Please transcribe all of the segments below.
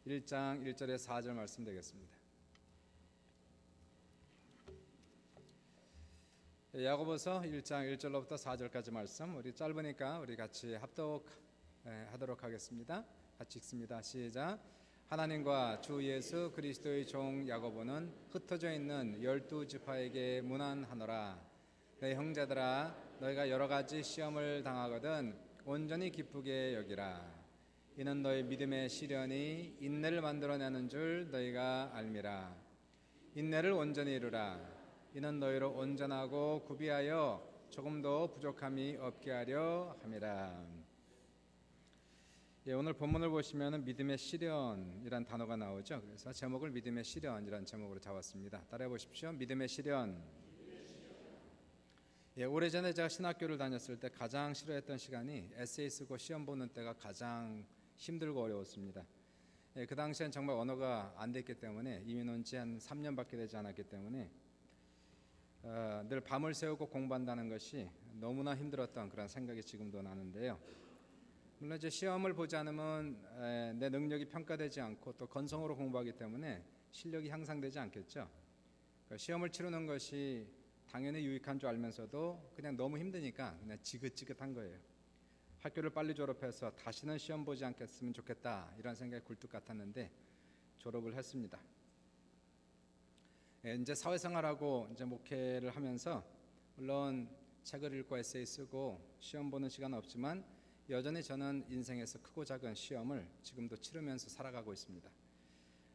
1장 1절에 4절 말씀 되겠습니다. 야고보서 1장 1절로부터 4절까지 말씀, 우리 짧으니까 우리 같이 합독하도록 하겠습니다. 같이 읽습니다. 시작. 하나님과 주 예수 그리스도의 종 야고보는 흩어져 있는 12지파에게 문안하노라. 내 형제들아, 너희가 여러 가지 시험을 당하거든 온전히 기쁘게 여기라. 이는 너희 믿음의 시련이 인내를 만들어내는 줄 너희가 알미라. 인내를 온전히 이루라. 이는 너희로 온전하고 구비하여 조금도 부족함이 없게 하려 함이라. 오늘 본문을 보시면 믿음의 시련이란 단어가 나오죠. 그래서 제목을 믿음의 시련이란 제목으로 잡았습니다. 따라해 보십시오. 믿음의 시련. 오래전에 제가 신학교를 다녔을 때 가장 싫어했던 시간이 에세이 쓰고 시험 보는 때가 가장 힘들고 어려웠습니다. 그 당시엔 정말 언어가 안 됐기 때문에 이미 논 지 한 3년밖에 되지 않았기 때문에 늘 밤을 새우고 공부한다는 것이 너무나 힘들었던 그런 생각이 지금도 나는데요. 물론 이제 시험을 보지 않으면 내 능력이 평가되지 않고 또 건성으로 공부하기 때문에 실력이 향상되지 않겠죠. 시험을 치르는 것이 당연히 유익한 줄 알면서도 그냥 너무 힘드니까 그냥 지긋지긋한 거예요. 학교를 빨리 졸업해서 다시는 시험 보지 않겠으면 좋겠다, 이런 생각이 굴뚝 같았는데 졸업을 했습니다. 이제 사회생활하고 이제 목회를 하면서 물론 책을 읽고 에세이 쓰고 시험 보는 시간은 없지만 여전히 저는 인생에서 크고 작은 시험을 지금도 치르면서 살아가고 있습니다.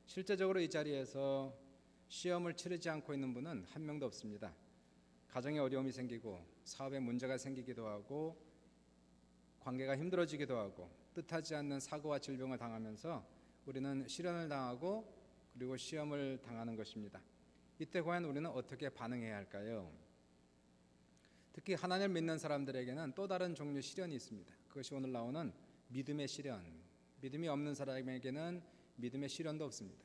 실제적으로 이 자리에서 시험을 치르지 않고 있는 분은 한 명도 없습니다. 가정에 어려움이 생기고 사업에 문제가 생기기도 하고 관계가 힘들어지기도 하고 뜻하지 않는 사고와 질병을 당하면서 우리는 시련을 당하고 그리고 시험을 당하는 것입니다. 이때 과연 우리는 어떻게 반응해야 할까요? 특히 하나님을 믿는 사람들에게는 또 다른 종류의 시련이 있습니다. 그것이 오늘 나오는 믿음의 시련. 믿음이 없는 사람에게는 믿음의 시련도 없습니다.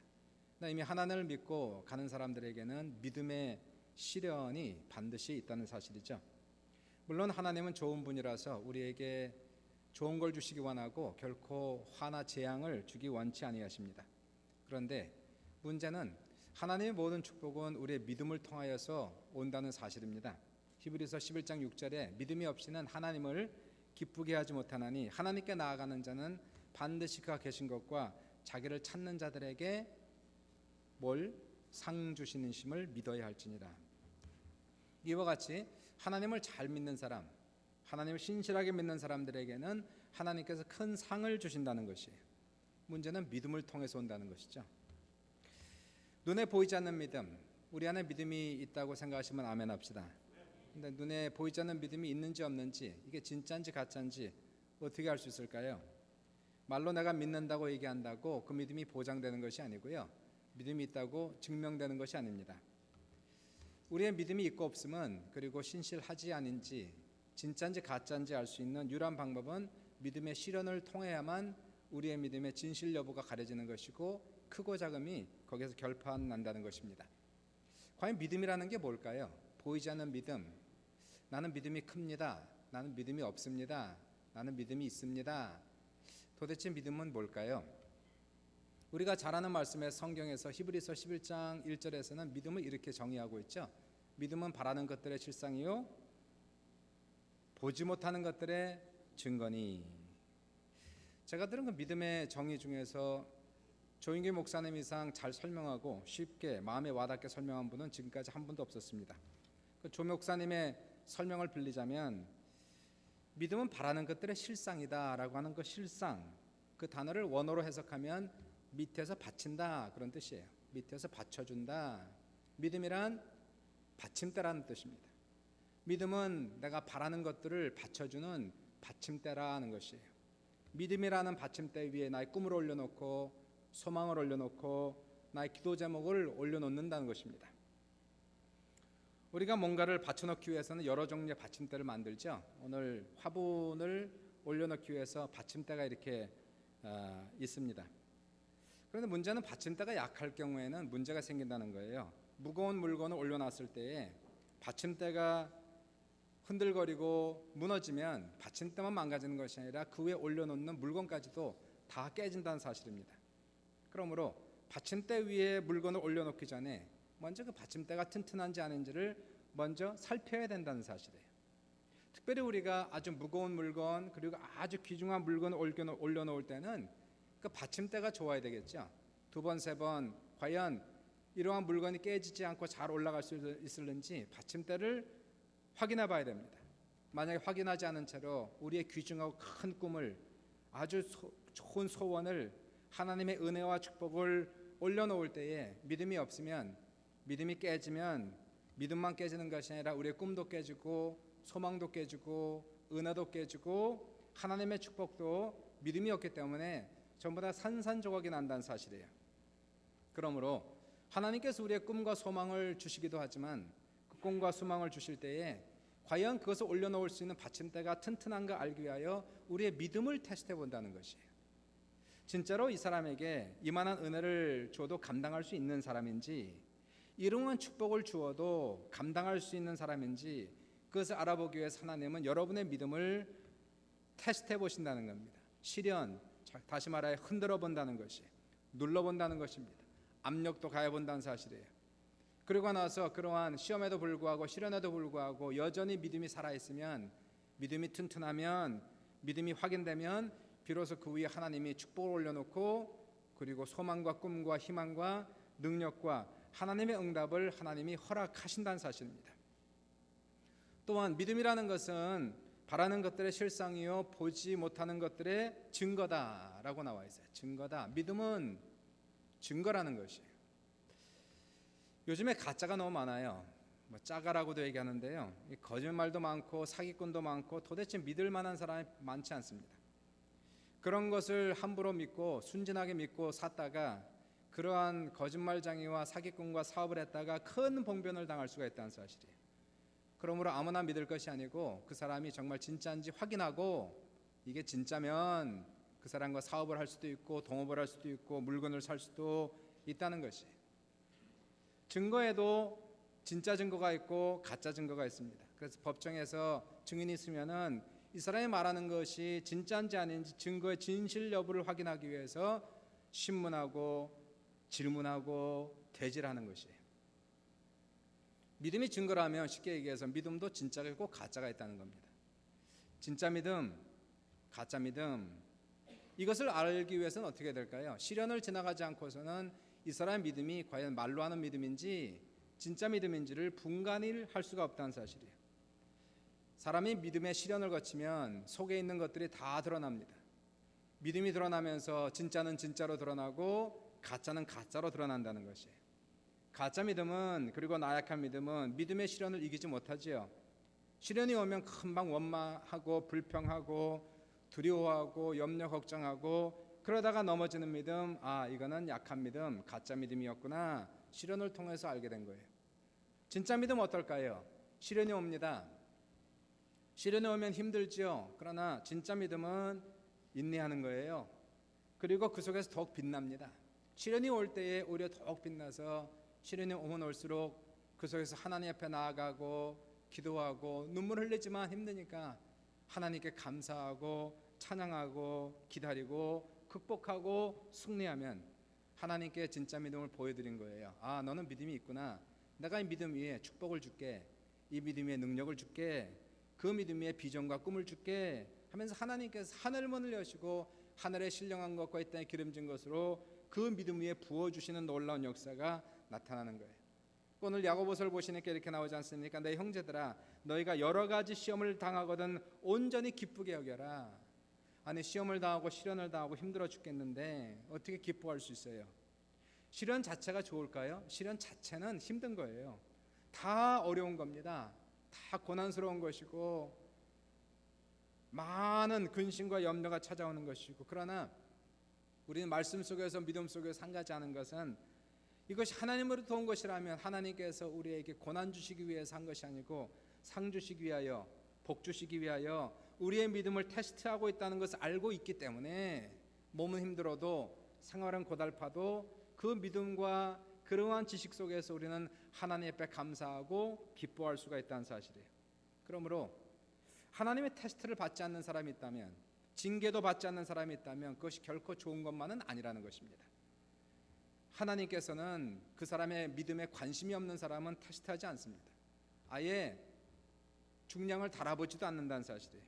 이미 하나님을 믿고 가는 사람들에게는 믿음의 시련이 반드시 있다는 사실이죠. 물론 하나님은 좋은 분이라서 우리에게 좋은 걸 주시기 원하고 결코 화나 재앙을 주기 원치 아니하십니다. 그런데 문제는 하나님의 모든 축복은 우리의 믿음을 통하여서 온다는 사실입니다. 히브리서 11장 6절에 믿음이 없이는 하나님을 기쁘게 하지 못하나니 하나님께 나아가는 자는 반드시 그가 계신 것과 자기를 찾는 자들에게 뭘 상 주시는 심을 믿어야 할지니라. 이와 같이 하나님을 잘 믿는 사람, 하나님을 신실하게 믿는 사람들에게는 하나님께서 큰 상을 주신다는 것이에요. 문제는 믿음을 통해서 온다는 것이죠. 눈에 보이지 않는 믿음, 우리 안에 믿음이 있다고 생각하시면 아멘 합시다. 근데 눈에 보이지 않는 믿음이 있는지 없는지, 이게 진짜인지 가짜인지 어떻게 알 수 있을까요? 말로 내가 믿는다고 얘기한다고 그 믿음이 보장되는 것이 아니고요, 믿음이 있다고 증명되는 것이 아닙니다. 우리의 믿음이 있고 없음은, 그리고 신실하지 아닌지 진짜인지 가짜인지 알 수 있는 유일한 방법은 믿음의 시련을 통해야만 우리의 믿음의 진실 여부가 가려지는 것이고 크고 작음이 거기에서 결판난다는 것입니다. 과연 믿음이라는 게 뭘까요? 보이지 않는 믿음. 나는 믿음이 큽니다. 나는 믿음이 없습니다. 나는 믿음이 있습니다. 도대체 믿음은 뭘까요? 우리가 잘 아는 말씀의 성경에서 히브리서 11장 1절에서는 믿음을 이렇게 정의하고 있죠. 믿음은 바라는 것들의 실상이요 보지 못하는 것들의 증거니. 제가 들은 그 믿음의 정의 중에서 조인규 목사님 이상 잘 설명하고 쉽게 마음에 와닿게 설명한 분은 지금까지 한 분도 없었습니다. 그 조 목사님의 설명을 빌리자면 믿음은 바라는 것들의 실상이다라고 하는 그 실상, 그 단어를 원어로 해석하면 밑에서 받친다, 그런 뜻이에요. 밑에서 받쳐준다. 믿음이란 받침대라는 뜻입니다. 믿음은 내가 바라는 것들을 받쳐주는 받침대라는 것이에요. 믿음이라는 받침대 위에 나의 꿈을 올려놓고 소망을 올려놓고 나의 기도 제목을 올려놓는다는 것입니다. 우리가 뭔가를 받쳐놓기 위해서는 여러 종류의 받침대를 만들죠. 오늘 화분을 올려놓기 위해서 받침대가 이렇게 있습니다. 그런데 문제는 받침대가 약할 경우에는 문제가 생긴다는 거예요. 무거운 물건을 올려놨을 때에 받침대가 흔들거리고 무너지면 받침대만 망가지는 것이 아니라 그 위에 올려놓는 물건까지도 다 깨진다는 사실입니다. 그러므로 받침대 위에 물건을 올려놓기 전에 먼저 그 받침대가 튼튼한지 아닌지를 먼저 살펴야 된다는 사실이에요. 특별히 우리가 아주 무거운 물건 그리고 아주 귀중한 물건을 올려놓을 때는 그 받침대가 좋아야 되겠죠. 두 번, 세 번 과연 이러한 물건이 깨지지 않고 잘 올라갈 수 있을는지 받침대를 확인해 봐야 됩니다. 만약에 확인하지 않은 채로 우리의 귀중하고 큰 꿈을 아주 좋은 소원을 하나님의 은혜와 축복을 올려놓을 때에 믿음이 없으면 믿음이 깨지면 믿음만 깨지는 것이 아니라 우리의 꿈도 깨지고 소망도 깨지고 은혜도 깨지고 하나님의 축복도 믿음이 없기 때문에 전부 다 산산조각이 난다는 사실이에요. 그러므로 하나님께서 우리의 꿈과 소망을 주시기도 하지만 그 꿈과 소망을 주실 때에 과연 그것을 올려놓을 수 있는 받침대가 튼튼한가 알기 위하여 우리의 믿음을 테스트해 본다는 것이에요. 진짜로 이 사람에게 이만한 은혜를 줘도 감당할 수 있는 사람인지, 이러한 축복을 주어도 감당할 수 있는 사람인지, 그것을 알아보기 위해서 하나님은 여러분의 믿음을 테스트해 보신다는 겁니다. 시련, 다시 말하여 흔들어 본다는 것이, 눌러 본다는 것입니다. 압력도 가해 본다는 사실이에요. 그러고 나서 그러한 시험에도 불구하고 시련에도 불구하고 여전히 믿음이 살아있으면, 믿음이 튼튼하면, 믿음이 확인되면 비로소 그 위에 하나님이 축복을 올려놓고 그리고 소망과 꿈과 희망과 능력과 하나님의 응답을 하나님이 허락하신다는 사실입니다. 또한 믿음이라는 것은 바라는 것들의 실상이요 보지 못하는 것들의 증거다라고 나와 있어요. 증거다. 믿음은 증거라는 것이에요. 요즘에 가짜가 너무 많아요. 짜가라고도 얘기하는데요. 거짓말도 많고 사기꾼도 많고 도대체 믿을 만한 사람이 많지 않습니다. 그런 것을 함부로 믿고 순진하게 믿고 샀다가 그러한 거짓말장이와 사기꾼과 사업을 했다가 큰 봉변을 당할 수가 있다는 사실이에요. 그러므로 아무나 믿을 것이 아니고 그 사람이 정말 진짜인지 확인하고 이게 진짜면 그 사람과 사업을 할 수도 있고 동업을 할 수도 있고 물건을 살 수도 있다는 것이에요. 증거에도 진짜 증거가 있고 가짜 증거가 있습니다. 그래서 법정에서 증인이 있으면은 이 사람이 말하는 것이 진짜인지 아닌지 증거의 진실 여부를 확인하기 위해서 신문하고 질문하고 대질하는 것이에요. 믿음이 증거라면 쉽게 얘기해서 믿음도 진짜가 있고 가짜가 있다는 겁니다. 진짜 믿음, 가짜 믿음, 이것을 알기 위해서는 어떻게 될까요? 시련을 지나가지 않고서는 이 사람의 믿음이 과연 말로 하는 믿음인지 진짜 믿음인지를 분간을 할 수가 없다는 사실이에요. 사람이 믿음의 시련을 거치면 속에 있는 것들이 다 드러납니다. 믿음이 드러나면서 진짜는 진짜로 드러나고 가짜는 가짜로 드러난다는 것이에요. 가짜 믿음은, 그리고 나약한 믿음은 믿음의 시련을 이기지 못하지요. 시련이 오면 금방 원망하고 불평하고 두려워하고 염려 걱정하고 그러다가 넘어지는 믿음, 이거는 약한 믿음, 가짜 믿음이었구나, 시련을 통해서 알게 된 거예요. 진짜 믿음 어떨까요? 시련이 옵니다. 시련이 오면 힘들지요. 그러나 진짜 믿음은 인내하는 거예요. 그리고 그 속에서 더욱 빛납니다. 시련이 올 때에 오히려 더욱 빛나서 시련이 오면 올수록 그 속에서 하나님 앞에 나아가고 기도하고 눈물 흘리지만 힘드니까 하나님께 감사하고 찬양하고 기다리고 극복하고 승리하면 하나님께 진짜 믿음을 보여드린 거예요. 너는 믿음이 있구나. 내가 이 믿음 위에 축복을 줄게. 이 믿음 위에 능력을 줄게. 그 믿음 위에 비전과 꿈을 줄게 하면서 하나님께서 하늘문을 여시고 하늘에 신령한 것과 이 땅에 기름진 것으로 그 믿음 위에 부어주시는 놀라운 역사가 나타나는 거예요. 오늘 야고보서를 보시니까 이렇게 나오지 않습니까? 내 형제들아, 너희가 여러 가지 시험을 당하거든 온전히 기쁘게 여겨라. 아니, 시험을 당하고 시련을 당하고 힘들어 죽겠는데 어떻게 기뻐할 수 있어요? 시련 자체가 좋을까요? 시련 자체는 힘든 거예요. 다 어려운 겁니다. 다 고난스러운 것이고 많은 근심과 염려가 찾아오는 것이고, 그러나 우리는 말씀 속에서 믿음 속에서 한 가지 아는 것은 이것이 하나님으로부터 온 것이라면 하나님께서 우리에게 고난 주시기 위해서 한 것이 아니고 상 주시기 위하여, 복 주시기 위하여 우리의 믿음을 테스트하고 있다는 것을 알고 있기 때문에 몸은 힘들어도 생활은 고달파도 그 믿음과 그러한 지식 속에서 우리는 하나님 앞에 감사하고 기뻐할 수가 있다는 사실이에요. 그러므로 하나님의 테스트를 받지 않는 사람이 있다면, 징계도 받지 않는 사람이 있다면 그것이 결코 좋은 것만은 아니라는 것입니다. 하나님께서는 그 사람의 믿음에 관심이 없는 사람은 테스트하지 않습니다. 아예 중량을 달아보지도 않는다는 사실이에요.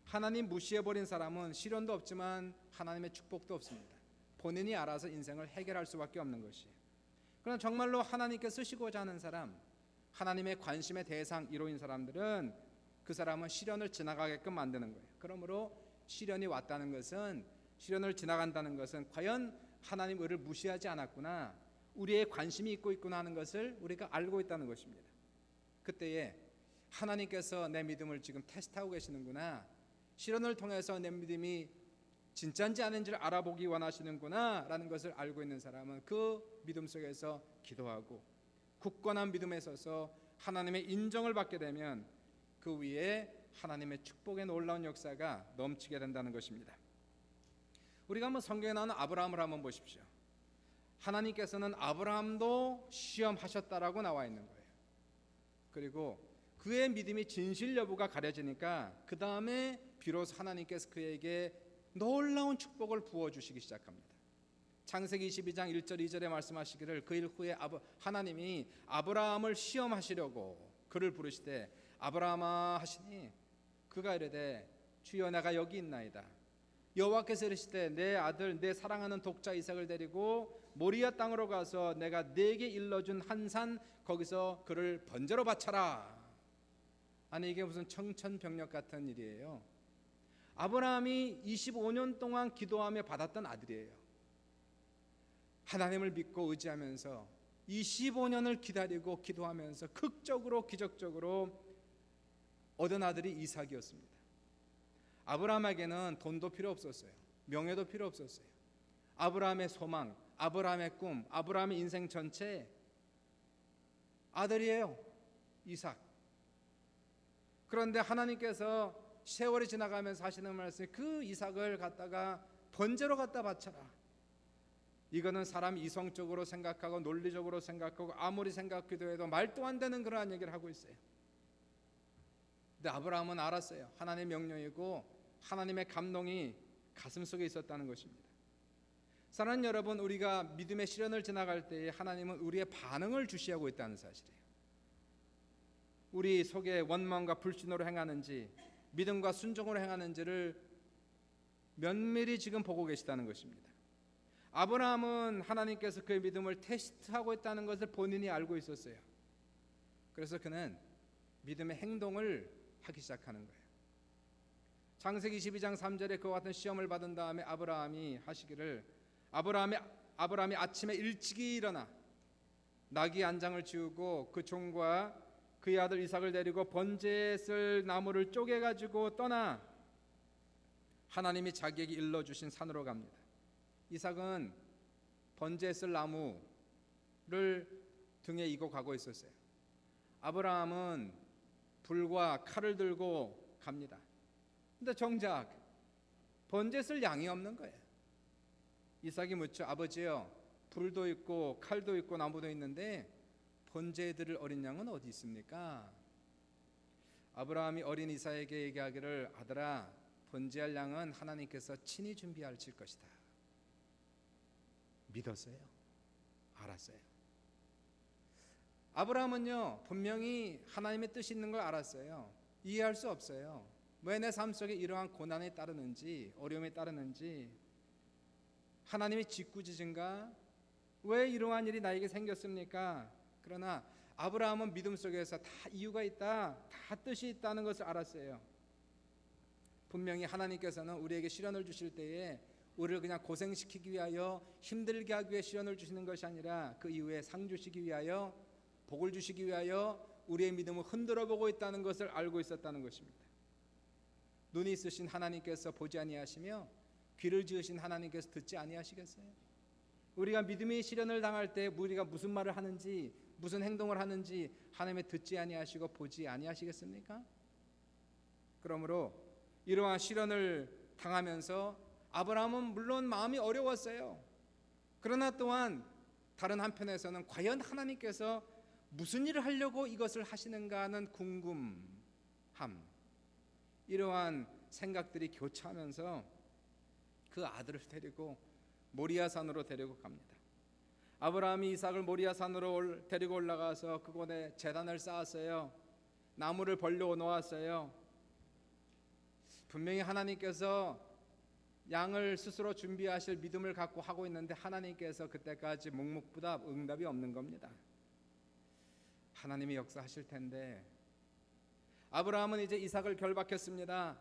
하나님 무시해버린 사람은 시련도 없지만 하나님의 축복도 없습니다. 본인이 알아서 인생을 해결할 수밖에 없는 것이에요. 그러나 정말로 하나님께 쓰시고자 하는 사람, 하나님의 관심의 대상 1호인 사람들은 그 사람은 시련을 지나가게끔 만드는 거예요. 그러므로 시련이 왔다는 것은, 시련을 지나간다는 것은 과연 하나님 의를 무시하지 않았구나, 우리의 관심이 있구나 하는 것을 우리가 알고 있다는 것입니다. 그때에 하나님께서 내 믿음을 지금 테스트하고 계시는구나, 시련을 통해서 내 믿음이 진짜인지 아닌지를 알아보기 원하시는구나 라는 것을 알고 있는 사람은 그 믿음 속에서 기도하고 굳건한 믿음에 서서 하나님의 인정을 받게 되면 그 위에 하나님의 축복의 놀라운 역사가 넘치게 된다는 것입니다. 우리가 한번 성경에 나오는 아브라함을 한번 보십시오. 하나님께서는 아브라함도 시험하셨다라고 나와 있는 거예요. 그리고 그의 믿음이 진실 여부가 가려지니까 그 다음에 비로소 하나님께서 그에게 놀라운 축복을 부어주시기 시작합니다. 창세기 22장 1절 2절에 말씀하시기를 그 일 후에 하나님이 아브라함을 시험하시려고 그를 부르시되 아브라함아 하시니 그가 이르되 주여 내가 여기 있나이다. 여호와께서 이르시되 내 아들 내 사랑하는 독자 이삭을 데리고 모리아 땅으로 가서 내가 네게 일러준 한 산 거기서 그를 번제로 바쳐라. 아니 이게 무슨 청천벽력 같은 일이에요. 아브라함이 25년 동안 기도하며 받았던 아들이에요. 하나님을 믿고 의지하면서 25년을 기다리고 기도하면서 극적으로 기적적으로 얻은 아들이 이삭이었습니다. 아브라함에게는 돈도 필요 없었어요. 명예도 필요 없었어요. 아브라함의 소망, 아브라함의 꿈, 아브라함의 인생 전체 아들이에요. 이삭. 그런데 하나님께서 세월이 지나가면서 하시는 말씀이 그 이삭을 갖다가 번제로 갖다 바쳐라. 이거는 사람이 이성적으로 생각하고 논리적으로 생각하고 아무리 생각해도 해도 말도 안 되는 그러한 얘기를 하고 있어요. 근데 아브라함은 알았어요. 하나님의 명령이고 하나님의 감동이 가슴속에 있었다는 것입니다. 사랑하는 여러분, 우리가 믿음의 시련을 지나갈 때에 하나님은 우리의 반응을 주시하고 있다는 사실이에요. 우리 속에 원망과 불신으로 행하는지 믿음과 순종으로 행하는지를 면밀히 지금 보고 계시다는 것입니다. 아브라함은 하나님께서 그의 믿음을 테스트하고 있다는 것을 본인이 알고 있었어요. 그래서 그는 믿음의 행동을 하기 시작하는 거예요. 창세기 22장 3절에 그와 같은 시험을 받은 다음에 아브라함이 하시기를 아브라함이 아침에 일찍이 일어나 나귀 안장을 지우고 그 종과 그의 아들 이삭을 데리고 번제에 쓸 나무를 쪼개가지고 떠나 하나님이 자기에게 일러주신 산으로 갑니다. 이삭은 번제에 쓸 나무를 등에 이고 가고 있었어요. 아브라함은 불과 칼을 들고 갑니다. 근데 정작 번제에 쓸 양이 없는 거예요. 이삭이 묻죠. 아버지요, 불도 있고 칼도 있고 나무도 있는데 번제에 드릴 어린 양은 어디 있습니까? 아브라함이 어린 이삭에게 얘기하기를 아들아, 번제할 양은 하나님께서 친히 준비하실 것이다. 믿었어요. 알았어요. 아브라함은요, 분명히 하나님의 뜻이 있는 걸 알았어요. 이해할 수 없어요. 왜 내 삶 속에 이러한 고난이 따르는지, 어려움이 따르는지, 하나님이 짓궂으신가? 왜 이러한 일이 나에게 생겼습니까? 그러나 아브라함은 믿음 속에서 다 이유가 있다, 다 뜻이 있다는 것을 알았어요. 분명히 하나님께서는 우리에게 시련을 주실 때에 우리를 그냥 고생시키기 위하여 힘들게 하기 위해 시련을 주시는 것이 아니라 그 이후에 상 주시기 위하여, 복을 주시기 위하여 우리의 믿음을 흔들어 보고 있다는 것을 알고 있었다는 것입니다. 눈이 있으신 하나님께서 보지 아니하시며 귀를 지으신 하나님께서 듣지 아니하시겠어요? 우리가 믿음의 시련을 당할 때 우리가 무슨 말을 하는지, 무슨 행동을 하는지 하나님의 듣지 아니하시고 보지 아니하시겠습니까? 그러므로 이러한 시련을 당하면서 아브라함은 물론 마음이 어려웠어요. 그러나 또한 다른 한편에서는 과연 하나님께서 무슨 일을 하려고 이것을 하시는가 하는 궁금함, 이러한 생각들이 교차하면서 그 아들을 데리고 모리아산으로 데리고 갑니다. 아브라함이 이삭을 모리아 산으로 데리고 올라가서 그곳에 제단을 쌓았어요. 나무를 벌려 놓았어요. 분명히 하나님께서 양을 스스로 준비하실 믿음을 갖고 하고 있는데 하나님께서 그때까지 묵묵부답 응답이 없는 겁니다. 하나님이 역사하실 텐데 아브라함은 이제 이삭을 결박했습니다.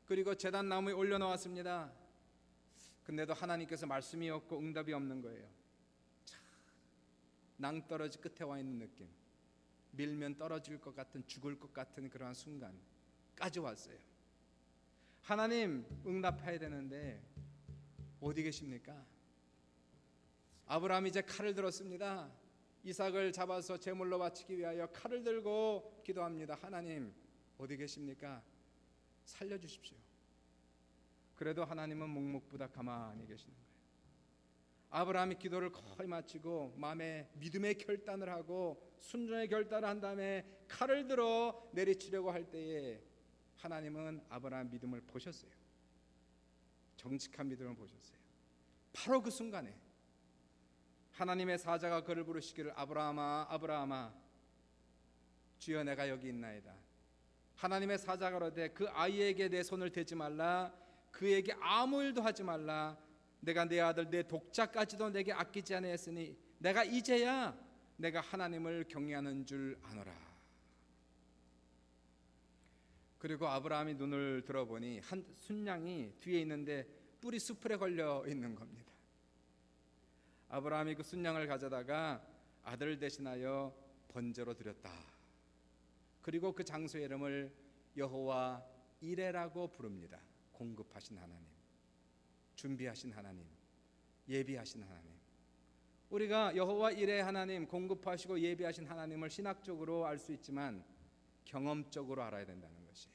그리고 제단 나무에 올려놓았습니다. 근데도 하나님께서 말씀이 없고 응답이 없는 거예요. 참, 낭떠러지 끝에 와 있는 느낌, 밀면 떨어질 것 같은, 죽을 것 같은 그러한 순간까지 왔어요. 하나님 응답해야 되는데 어디 계십니까? 아브라함이 이제 칼을 들었습니다. 이삭을 잡아서 제물로 바치기 위하여 칼을 들고 기도합니다. 하나님 어디 계십니까? 살려주십시오. 그래도 하나님은 묵묵부답 가만히 계시는 거예요. 아브라함이 기도를 거의 마치고 마음에 믿음의 결단을 하고 순종의 결단을 한 다음에 칼을 들어 내리치려고 할 때에 하나님은 아브라함 믿음을 보셨어요. 정직한 믿음을 보셨어요. 바로 그 순간에 하나님의 사자가 그를 부르시기를 아브라함아 아브라함아 주여 내가 여기 있나이다. 하나님의 사자가 그러되 그 아이에게 내 손을 대지 말라. 그에게 아무 일도 하지 말라. 내가 내 아들 내 독자까지도 내게 아끼지 아니했으니 내가 이제야 내가 하나님을 경외하는 줄 아노라. 그리고 아브라함이 눈을 들어보니 한 순양이 뒤에 있는데 뿔이 수풀에 걸려 있는 겁니다. 아브라함이 그 순양을 가져다가 아들 대신하여 번제로 드렸다. 그리고 그 장소의 이름을 여호와 이레라고 부릅니다. 공급하신 하나님, 준비하신 하나님, 예비하신 하나님. 우리가 여호와 이레 하나님, 공급하시고 예비하신 하나님을 신학적으로 알 수 있지만 경험적으로 알아야 된다는 것이에요.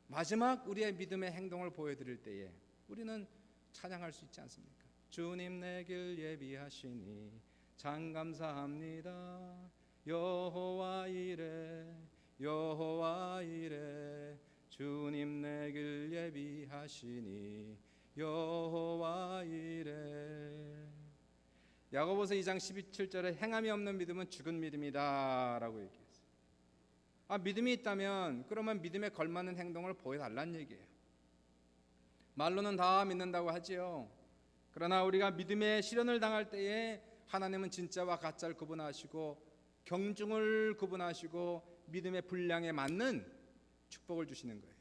마지막 우리의 믿음의 행동을 보여드릴 때에 우리는 찬양할 수 있지 않습니까? 주님 내 길 예비하시니 참 감사합니다. 여호와 이레 여호와 이레 주님 내 길 예비하시니 여호와 이레. 야고보서 2장 17절에 행함이 없는 믿음은 죽은 믿음이다 라고 얘기했어요. 믿음이 있다면 그러면 믿음에 걸맞는 행동을 보여달라는 얘기예요. 말로는 다 믿는다고 하지요. 그러나 우리가 믿음의 시련을 당할 때에 하나님은 진짜와 가짜를 구분하시고 경중을 구분하시고 믿음의 분량에 맞는 축복을 주시는 거예요.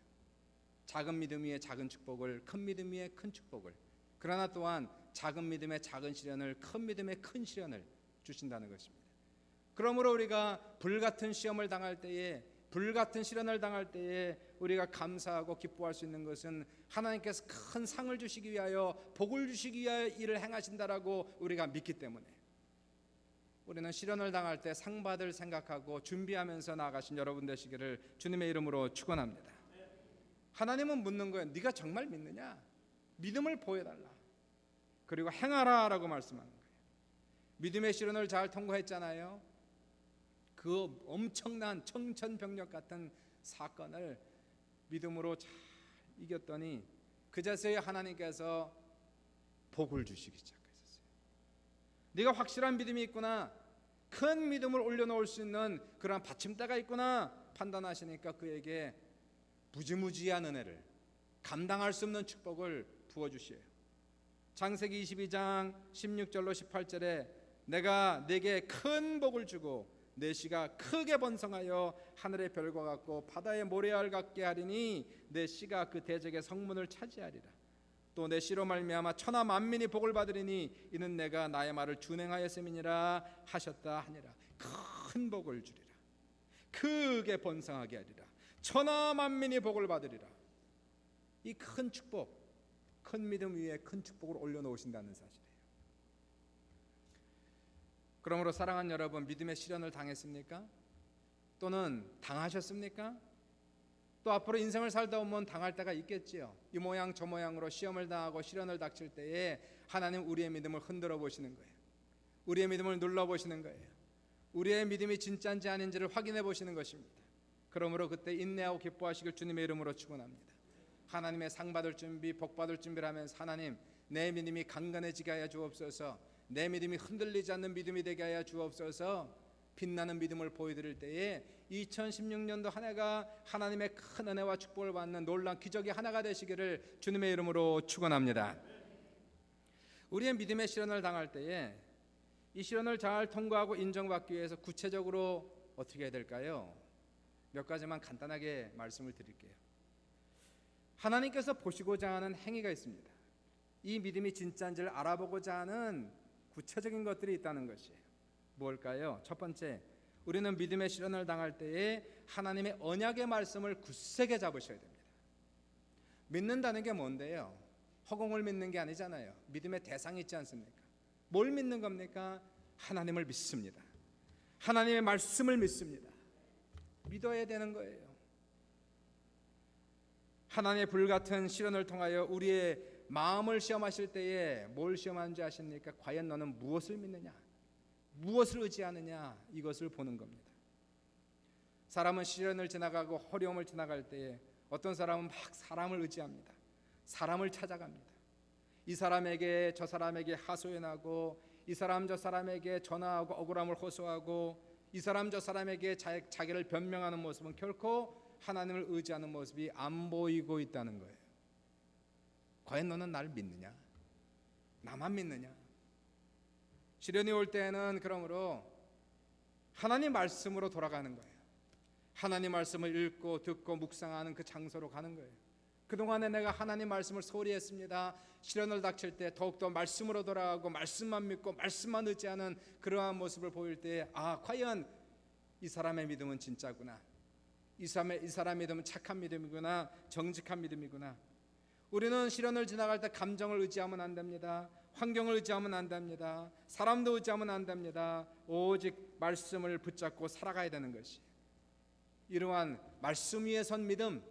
작은 믿음 위에 작은 축복을, 큰 믿음 위에 큰 축복을. 그러나 또한 작은 믿음의 작은 시련을, 큰 믿음의 큰 시련을 주신다는 것입니다. 그러므로 우리가 불같은 시험을 당할 때에, 불같은 시련을 당할 때에 우리가 감사하고 기뻐할 수 있는 것은 하나님께서 큰 상을 주시기 위하여, 복을 주시기 위하여 일을 행하신다라고 우리가 믿기 때문에 우리는 시련을 당할 때 상 받을 생각하고 준비하면서 나아가신 여러분 되시기를 주님의 이름으로 축원합니다. 하나님은 묻는 거예요. 네가 정말 믿느냐? 믿음을 보여달라. 그리고 행하라라고 말씀하는 거예요. 믿음의 시련을 잘 통과했잖아요. 그 엄청난 청천벽력 같은 사건을 믿음으로 잘 이겼더니 그제서야 하나님께서 복을 주시기 시작하셨어요. 네가 확실한 믿음이 있구나, 큰 믿음을 올려놓을 수 있는 그런 받침대가 있구나 판단하시니까 그에게 무지무지한 은혜를, 감당할 수 없는 축복을 부어주시에요. 창세기 22장 16절로 18절에 내가 네게 큰 복을 주고 내 씨가 크게 번성하여 하늘의 별과 같고 바다의 모래알 같게 하리니 내 씨가 그 대적의 성문을 차지하리라. 또 내 씨로 말미암아 천하 만민이 복을 받으리니 이는 내가 나의 말을 준행하였음이니라 하셨다 하니라. 큰 복을 주리라. 크게 번성하게 하리라. 천하 만민이 복을 받으리라. 이 큰 축복, 큰 믿음 위에 큰 축복을 올려놓으신다는 사실이에요. 그러므로 사랑하는 여러분, 믿음의 시련을 당했습니까? 또는 당하셨습니까? 또 앞으로 인생을 살다 보면 당할 때가 있겠지요. 이 모양 저 모양으로 시험을 당하고 시련을 닥칠 때에 하나님 우리의 믿음을 흔들어 보시는 거예요. 우리의 믿음을 눌러 보시는 거예요. 우리의 믿음이 진짜인지 아닌지를 확인해 보시는 것입니다. 그러므로 그때 인내하고 기뻐하시길 주님의 이름으로 축원합니다. 하나님의 상 받을 준비, 복 받을 준비를 하면서 하나님 내 믿음이 강건해지게 하여 주옵소서. 내 믿음이 흔들리지 않는 믿음이 되게 하여 주옵소서. 빛나는 믿음을 보여드릴 때에 2016년도 한 해가 하나님의 큰 은혜와 축복을 받는 놀라운 기적의 한 해가 되시기를 주님의 이름으로 축원합니다. 우리의 믿음의 시련을 당할 때에 이 시련을 잘 통과하고 인정받기 위해서 구체적으로 어떻게 해야 될까요? 몇 가지만 간단하게 말씀을 드릴게요. 하나님께서 보시고자 하는 행위가 있습니다. 이 믿음이 진짜인지를 알아보고자 하는 구체적인 것들이 있다는 것이에요. 뭘까요? 첫 번째, 우리는 믿음의 시련을 당할 때에 하나님의 언약의 말씀을 굳세게 잡으셔야 됩니다. 믿는다는 게 뭔데요? 허공을 믿는 게 아니잖아요. 믿음의 대상이 있지 않습니까? 뭘 믿는 겁니까? 하나님을 믿습니다. 하나님의 말씀을 믿습니다. 믿어야 되는 거예요. 하나님의 불같은 시련을 통하여 우리의 마음을 시험하실 때에 뭘 시험하는지 아십니까? 과연 너는 무엇을 믿느냐? 무엇을 의지하느냐? 이것을 보는 겁니다. 사람은 시련을 지나가고 어려움을 지나갈 때에 어떤 사람은 막 사람을 의지합니다. 사람을 찾아갑니다. 이 사람에게 저 사람에게 하소연하고 이 사람 저 사람에게 전화하고 억울함을 호소하고 이 사람 저 사람에게 자기를 변명하는 모습은 결코 하나님을 의지하는 모습이 안 보이고 있다는 거예요. 과연 너는 나를 믿느냐? 나만 믿느냐? 시련이 올 때는 그러므로 하나님 말씀으로 돌아가는 거예요. 하나님 말씀을 읽고 듣고 묵상하는 그 장소로 가는 거예요. 그동안에 내가 하나님 말씀을 소홀히 했습니다. 시련을 닥칠 때 더욱더 말씀으로 돌아가고 말씀만 믿고 말씀만 의지하는 그러한 모습을 보일 때 과연 이 사람의 믿음은 진짜구나. 이 사람의 믿음은 착한 믿음이구나. 정직한 믿음이구나. 우리는 시련을 지나갈 때 감정을 의지하면 안 됩니다. 환경을 의지하면 안 됩니다. 사람도 의지하면 안 됩니다. 오직 말씀을 붙잡고 살아가야 되는 것이 이러한 말씀 위에 선 믿음,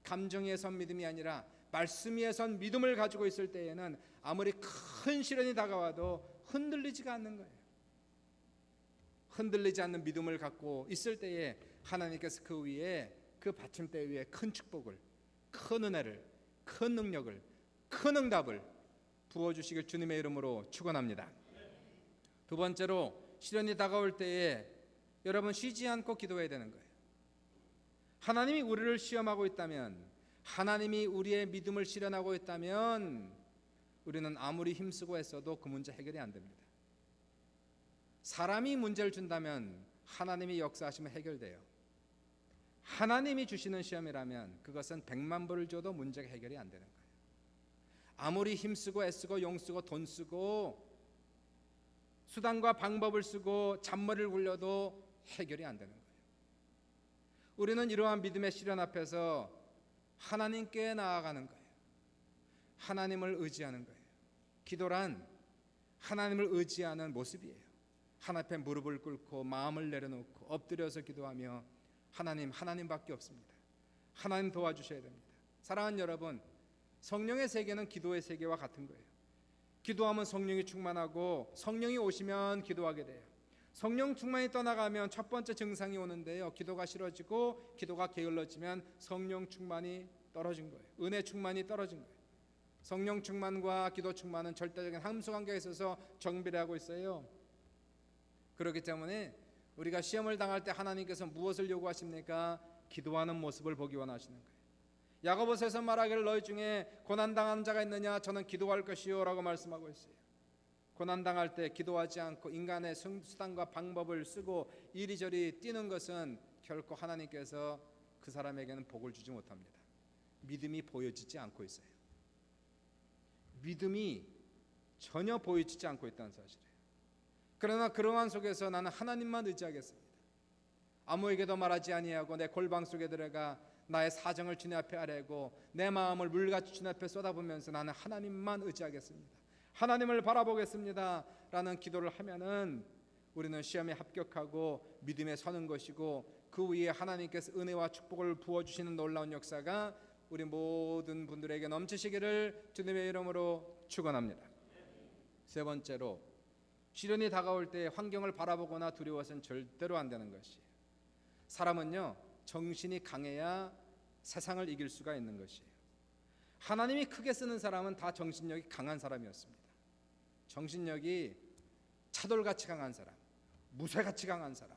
감정 위에 선 믿음이 아니라 말씀 위에 선 믿음을 가지고 있을 때에는 아무리 큰 시련이 다가와도 흔들리지가 않는 거예요. 흔들리지 않는 믿음을 갖고 있을 때에 하나님께서 그 위에 그 받침대 위에 큰 축복을, 큰 은혜를, 큰 능력을, 큰 응답을 부어주시길 주님의 이름으로 축원합니다. 두 번째로 시련이 다가올 때에 여러분 쉬지 않고 기도해야 되는 거예요. 하나님이 우리를 시험하고 있다면, 하나님이 우리의 믿음을 시련하고 있다면 우리는 아무리 힘쓰고 애써도 그 문제 해결이 안 됩니다. 사람이 문제를 준다면 하나님이 역사하시면 해결돼요. 하나님이 주시는 시험이라면 그것은 100만 불을 줘도 문제가 해결이 안 되는 거예요. 아무리 힘쓰고 애쓰고 용쓰고 돈 쓰고 수단과 방법을 쓰고 잔머리를 굴려도 해결이 안 되는 거예요. 우리는 이러한 믿음의 시련 앞에서 하나님께 나아가는 거예요. 하나님을 의지하는 거예요. 기도란 하나님을 의지하는 모습이에요. 하나님 앞에 무릎을 꿇고 마음을 내려놓고 엎드려서 기도하며 하나님밖에 없습니다. 하나님 도와주셔야 됩니다. 사랑하는 여러분, 성령의 세계는 기도의 세계와 같은 거예요. 기도하면 성령이 충만하고 성령이 오시면 기도하게 돼요. 성령 충만이 떠나가면 첫 번째 증상이 오는데요. 기도가 싫어지고 기도가 게을러지면 성령 충만이 떨어진 거예요. 은혜 충만이 떨어진 거예요. 성령 충만과 기도 충만은 절대적인 함수 관계에 있어서 정비를 하고 있어요. 그렇기 때문에 우리가 시험을 당할 때 하나님께서 무엇을 요구하십니까? 기도하는 모습을 보기 원하시는 거예요. 야고보서에서 말하기를 너희 중에 고난당한 자가 있느냐? 저는 기도할 것이요 라고 말씀하고 있어요. 고난당할 때 기도하지 않고 인간의 수단과 방법을 쓰고 이리저리 뛰는 것은 결코 하나님께서 그 사람에게는 복을 주지 못합니다. 믿음이 보여지지 않고 있어요. 믿음이 전혀 보여지지 않고 있다는 사실이에요. 그러나 그러한 속에서 나는 하나님만 의지하겠습니다. 아무에게도 말하지 아니하고 내 골방 속에 들어가 나의 사정을 주님 앞에 아뢰고 내 마음을 물같이 주님 앞에 쏟아부으면서 나는 하나님만 의지하겠습니다. 하나님을 바라보겠습니다 라는 기도를 하면은 우리는 시험에 합격하고 믿음에 서는 것이고 그 위에 하나님께서 은혜와 축복을 부어주시는 놀라운 역사가 우리 모든 분들에게 넘치시기를 주님의 이름으로 축원합니다. 세 번째로 시련이 다가올 때 환경을 바라보거나 두려워서는 절대로 안 되는 것이에요. 사람은요 정신이 강해야 세상을 이길 수가 있는 것이에요. 하나님이 크게 쓰는 사람은 다 정신력이 강한 사람이었습니다. 정신력이 차돌같이 강한 사람, 무쇠같이 강한 사람,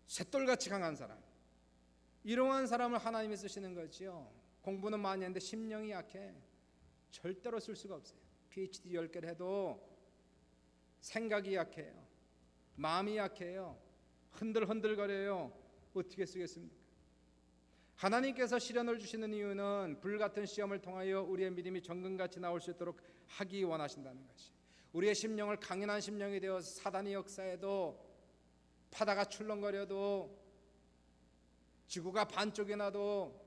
쇳돌같이 강한 사람, 이러한 사람을 하나님이 쓰시는 거지요. 공부는 많이 했는데 심령이 약해. 절대로 쓸 수가 없어요. PhD 10개를 해도 생각이 약해요. 마음이 약해요. 흔들흔들거려요. 어떻게 쓰겠습니까? 하나님께서 시련을 주시는 이유는 불같은 시험을 통하여 우리의 믿음이 정금같이 나올 수 있도록 하기 원하신다는 것이, 우리의 심령을 강인한 심령이 되어서 사단의 역사에도 바다가 출렁거려도 지구가 반쪽이 나도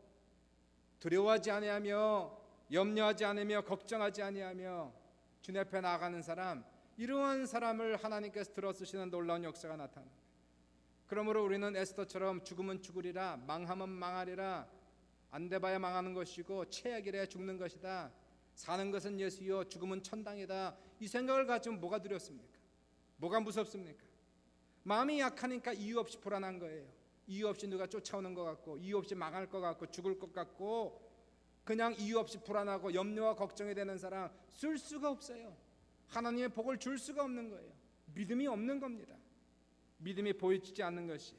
두려워하지 아니하며 염려하지 않으며 걱정하지 아니하며 주님 앞에 나아가는 사람, 이러한 사람을 하나님께서 들어쓰시는 놀라운 역사가 나타납니다. 그러므로 우리는 에스더처럼 죽으면 죽으리라, 망하면 망하리라, 안 돼봐야 망하는 것이고 최악이래야 죽는 것이다, 사는 것은 예수요 죽음은 천당이다, 이 생각을 가지면 뭐가 두렵습니까? 뭐가 무섭습니까? 마음이 약하니까 이유 없이 불안한 거예요. 이유 없이 누가 쫓아오는 것 같고, 이유 없이 망할 것 같고, 죽을 것 같고, 그냥 이유 없이 불안하고 염려와 걱정이 되는 사람 쓸 수가 없어요. 하나님의 복을 줄 수가 없는 거예요. 믿음이 없는 겁니다. 믿음이 보이지 않는 것이.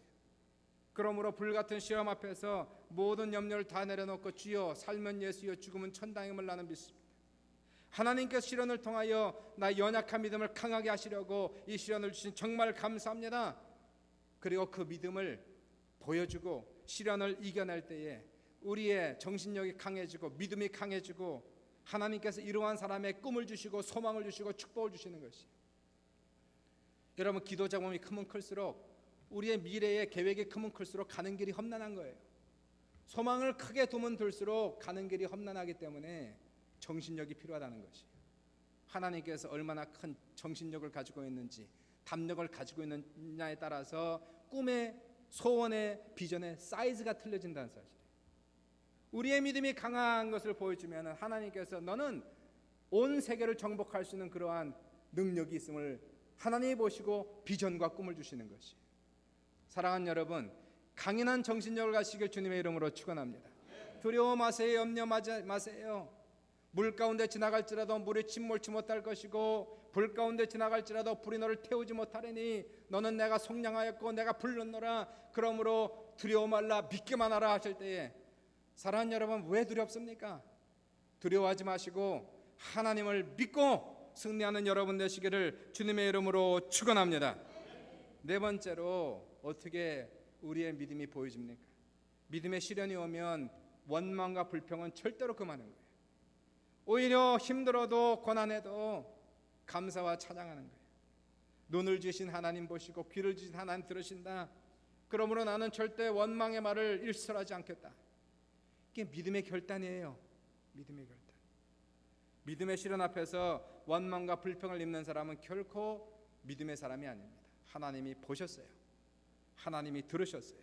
그러므로 불같은 시험 앞에서 모든 염려를 다 내려놓고 주여 살면 예수여 죽으면 천당임을 나는 믿습니다. 하나님께서 시련을 통하여 나의 연약한 믿음을 강하게 하시려고 이 시련을 주신 정말 감사합니다. 그리고 그 믿음을 보여주고 시련을 이겨낼 때에 우리의 정신력이 강해지고 믿음이 강해지고 하나님께서 이러한 사람의 꿈을 주시고 소망을 주시고 축복을 주시는 것이. 여러분, 기도 자금이 크면 클수록, 우리의 미래의 계획이 크면 클수록 가는 길이 험난한 거예요. 소망을 크게 두면 둘수록 가는 길이 험난하기 때문에 정신력이 필요하다는 것이. 하나님께서 얼마나 큰 정신력을 가지고 있는지, 담력을 가지고 있느냐에 따라서 꿈의, 소원의, 비전의 사이즈가 틀려진다는 사실. 우리의 믿음이 강한 것을 보여주면 하나님께서 너는 온 세계를 정복할 수 있는 그러한 능력이 있음을 하나님이 보시고 비전과 꿈을 주시는 것이. 사랑하는 여러분, 강인한 정신력을 가지시길 주님의 이름으로 축원합니다. 두려워 마세요. 염려 마세요. 물 가운데 지나갈지라도 물이 침몰치 못할 것이고, 불 가운데 지나갈지라도 불이 너를 태우지 못하리니 너는 내가 속량하였고 내가 불렀노라. 그러므로 두려워 말라, 믿기만 하라 하실 때에, 사랑하는 여러분, 왜 두렵습니까? 두려워하지 마시고 하나님을 믿고 승리하는 여러분 되시기를 주님의 이름으로 축원합니다. 네 번째로, 어떻게 우리의 믿음이 보여집니까? 믿음의 시련이 오면 원망과 불평은 절대로 그만하는 거예요. 오히려 힘들어도 고난해도 감사와 찬양하는 거예요. 눈을 주신 하나님 보시고 귀를 주신 하나님 들으신다. 그러므로 나는 절대 원망의 말을 일설하지 않겠다. 이게 믿음의 결단이에요. 믿음의 결단. 믿음의 시련 앞에서 원망과 불평을 입는 사람은 결코 믿음의 사람이 아닙니다. 하나님이 보셨어요. 하나님이 들으셨어요.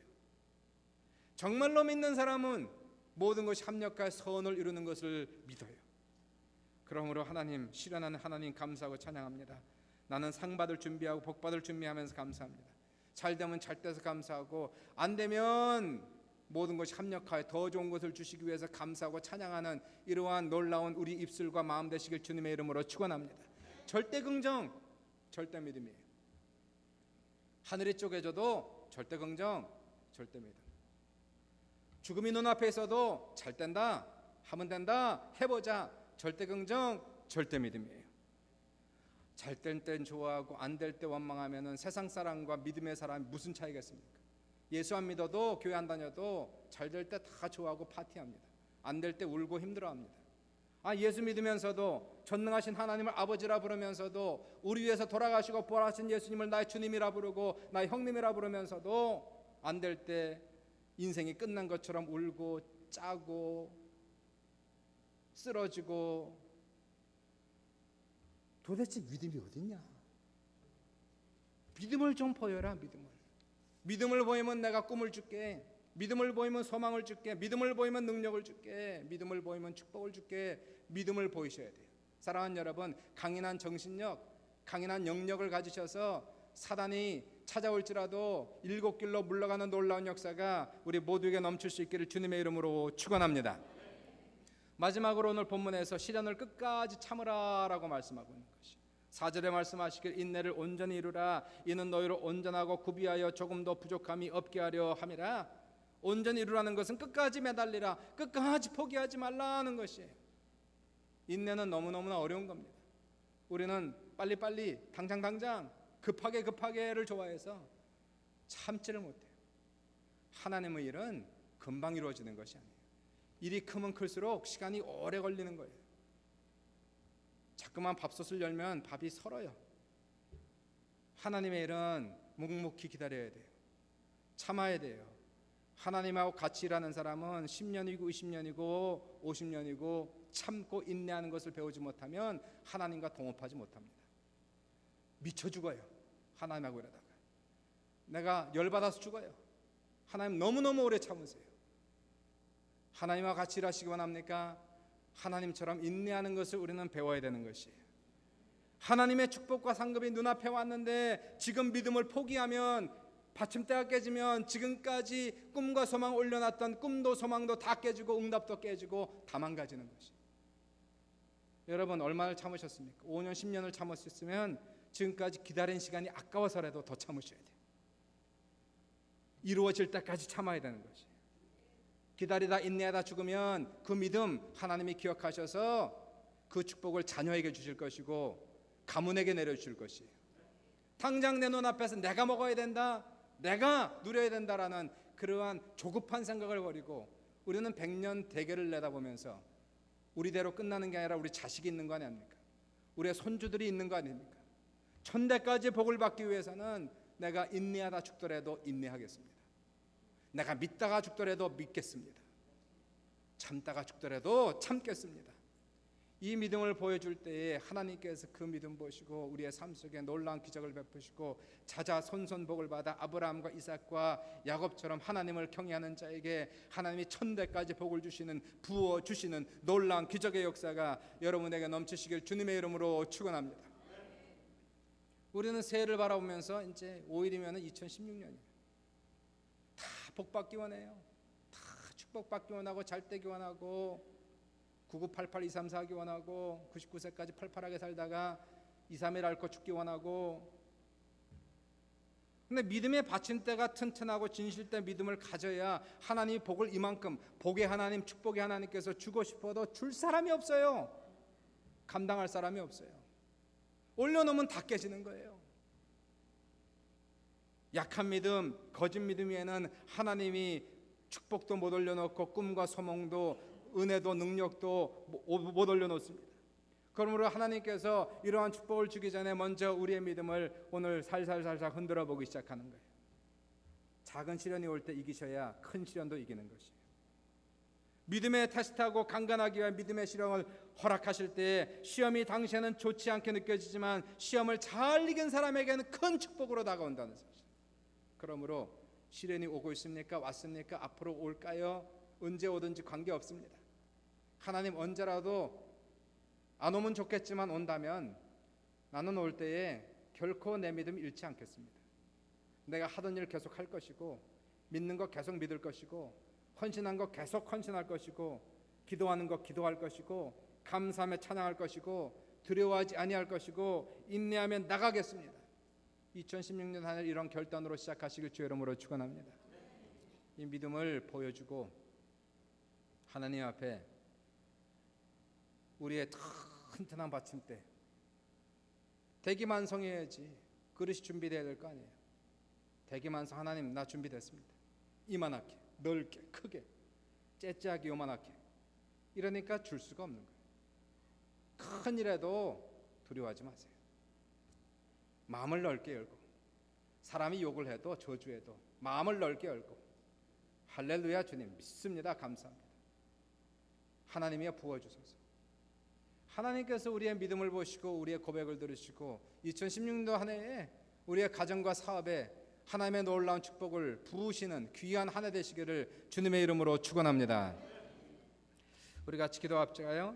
정말로 믿는 사람은 모든 것이 합력하여 선을 이루는 것을 믿어요. 그러므로 하나님, 시련하는 하나님 감사하고 찬양합니다. 나는 상 받을 준비하고 복 받을 준비하면서 감사합니다. 잘 되면 잘 돼서 감사하고, 안 되면 모든 것이 합력하여 더 좋은 것을 주시기 위해서 감사하고 찬양하는 이러한 놀라운 우리 입술과 마음 되시길 주님의 이름으로 축원합니다. 절대 긍정, 절대 믿음이에요. 하늘이 쪼개져도 절대 긍정, 절대 믿음. 죽음이 눈앞에 있어도 잘 된다, 하면 된다, 해보자, 절대 긍정, 절대 믿음이에요. 잘 될 땐 좋아하고 안 될 때 원망하면은 세상 사람과 믿음의 사람이 무슨 차이겠습니까? 예수 안 믿어도 교회 안 다녀도 잘 될 때 다 좋아하고 파티합니다. 안 될 때 울고 힘들어합니다. 예수 믿으면서도 전능하신 하나님을 아버지라 부르면서도 우리 위해서 돌아가시고 부활하신 예수님을 나의 주님이라 부르고 나의 형님이라 부르면서도 안 될 때 인생이 끝난 것처럼 울고 짜고 쓰러지고, 도대체 믿음이 어딨냐? 믿음을 좀 보여라. 믿음을 보이면 내가 꿈을 줄게. 믿음을 보이면 소망을 줄게. 믿음을 보이면 능력을 줄게. 믿음을 보이면 축복을 줄게. 믿음을 보이셔야 돼요. 사랑하는 여러분, 강인한 정신력, 강인한 영역을 가지셔서 사단이 찾아올지라도 일곱 길로 물러가는 놀라운 역사가 우리 모두에게 넘칠 수 있기를 주님의 이름으로 축원합니다. 마지막으로 오늘 본문에서 시련을 끝까지 참으라라고 말씀하고 있는 것이, 4절에 말씀하시길 인내를 온전히 이루라. 이는 너희로 온전하고 구비하여 조금도 부족함이 없게 하려 함이라. 온전히 이루라는 것은 끝까지 매달리라, 끝까지 포기하지 말라는 것이에요. 인내는 너무너무나 어려운 겁니다. 우리는 빨리빨리 당장 급하게를 좋아해서 참지를 못해요. 하나님의 일은 금방 이루어지는 것이 아니에요. 일이 크면 클수록 시간이 오래 걸리는 거예요. 자꾸만 밥솥을 열면 밥이 설어요. 하나님의 일은 묵묵히 기다려야 돼요. 참아야 돼요. 하나님하고 같이 일하는 사람은 10년이고 20년이고 50년이고 참고 인내하는 것을 배우지 못하면 하나님과 동업하지 못합니다. 미쳐 죽어요. 하나님하고 이러다가 내가 열받아서 죽어요. 하나님 너무너무 오래 참으세요. 하나님과 같이 일하시기만 합니까? 하나님처럼 인내하는 것을 우리는 배워야 되는 것이에요. 하나님의 축복과 상급이 눈앞에 왔는데 지금 믿음을 포기하면, 받침대가 깨지면 지금까지 꿈과 소망 올려놨던 꿈도 소망도 다 깨지고 응답도 깨지고 다 망가지는 것이에요. 여러분 얼마나 참으셨습니까? 5년 10년을 참으셨으면 지금까지 기다린 시간이 아까워서라도 더 참으셔야 돼요. 이루어질 때까지 참아야 되는 것이에요. 기다리다 인내하다 죽으면 그 믿음 하나님이 기억하셔서 그 축복을 자녀에게 주실 것이고 가문에게 내려주실 것이에요. 당장 내 눈앞에서 내가 먹어야 된다, 내가 누려야 된다라는 그러한 조급한 생각을 버리고 우리는 100년 대계를 내다보면서 우리대로 끝나는 게 아니라 우리 자식이 있는 거 아닙니까? 우리의 손주들이 있는 거 아닙니까? 천대까지 복을 받기 위해서는 내가 인내하다 죽더라도 인내하겠습니다. 내가 믿다가 죽더라도 믿겠습니다. 참다가 죽더라도 참겠습니다. 이 믿음을 보여줄 때에 하나님께서 그 믿음 보시고 우리의 삶 속에 놀라운 기적을 베푸시고 자자손손 복을 받아 아브라함과 이삭과 야곱처럼 하나님을 경외하는 자에게 하나님이 천대까지 복을 주시는, 부어 주시는 놀라운 기적의 역사가 여러분에게 넘치시길 주님의 이름으로 축원합니다. 우리는 새해를 바라보면서 이제 5일이면 2016년이에요. 다 복받기 원해요. 다 축복받기 원하고 잘되기 원하고 9988 234 하기 원하고 99세까지 팔팔하게 살다가 231 앓고 죽기 원하고. 근데 믿음의 받침대가 튼튼하고 진실된 믿음을 가져야 하나님이 복을 이만큼, 복의 하나님, 축복의 하나님께서 주고 싶어도 줄 사람이 없어요. 감당할 사람이 없어요. 올려놓으면 다 깨지는 거예요. 약한 믿음, 거짓 믿음 위에는 하나님이 축복도 못 올려놓고 꿈과 소망도 은혜도 능력도 못 올려놓습니다. 그러므로 하나님께서 이러한 축복을 주기 전에 먼저 우리의 믿음을 오늘 살살살살 흔들어 보기 시작하는 거예요. 작은 시련이 올 때 이기셔야 큰 시련도 이기는 것이에요. 믿음의 테스트하고 강간하기 위한 믿음의 시련을 허락하실 때 시험이 당시에는 좋지 않게 느껴지지만 시험을 잘 이긴 사람에게는 큰 축복으로 다가온다는 사실. 그러므로 시련이 오고 있습니까? 왔습니까? 앞으로 올까요? 언제 오든지 관계없습니다. 하나님 언제라도 안 오면 좋겠지만 온다면 나는 올 때에 결코 내 믿음 잃지 않겠습니다. 내가 하던 일 계속 할 것이고 믿는 거 계속 믿을 것이고 헌신한 거 계속 헌신할 것이고 기도하는 거 기도할 것이고 감사하며 찬양할 것이고 두려워하지 아니할 것이고 인내하며 나가겠습니다. 2016년 한 해 이런 결단으로 시작하시길 주의 이름으로 축원합니다. 이 믿음을 보여주고 하나님 앞에 우리의 튼튼한 받침대 대기만성해야지. 그릇이 준비되어야 될 거 아니에요. 대기만성. 하나님 나 준비됐습니다. 이만하게 넓게 크게 째째하게 요만하게. 이러니까 줄 수가 없는 거예요. 큰 일에도 두려워하지 마세요. 마음을 넓게 열고 사람이 욕을 해도 저주해도 마음을 넓게 열고 할렐루야 주님 믿습니다. 감사합니다. 하나님이여 부어주소서. 하나님께서 우리의 믿음을 보시고 우리의 고백을 들으시고 2016년도 한 해에 우리의 가정과 사업에 하나님의 놀라운 축복을 부으시는 귀한 한 해 되시기를 주님의 이름으로 축원합니다. 우리 같이 기도합시다요.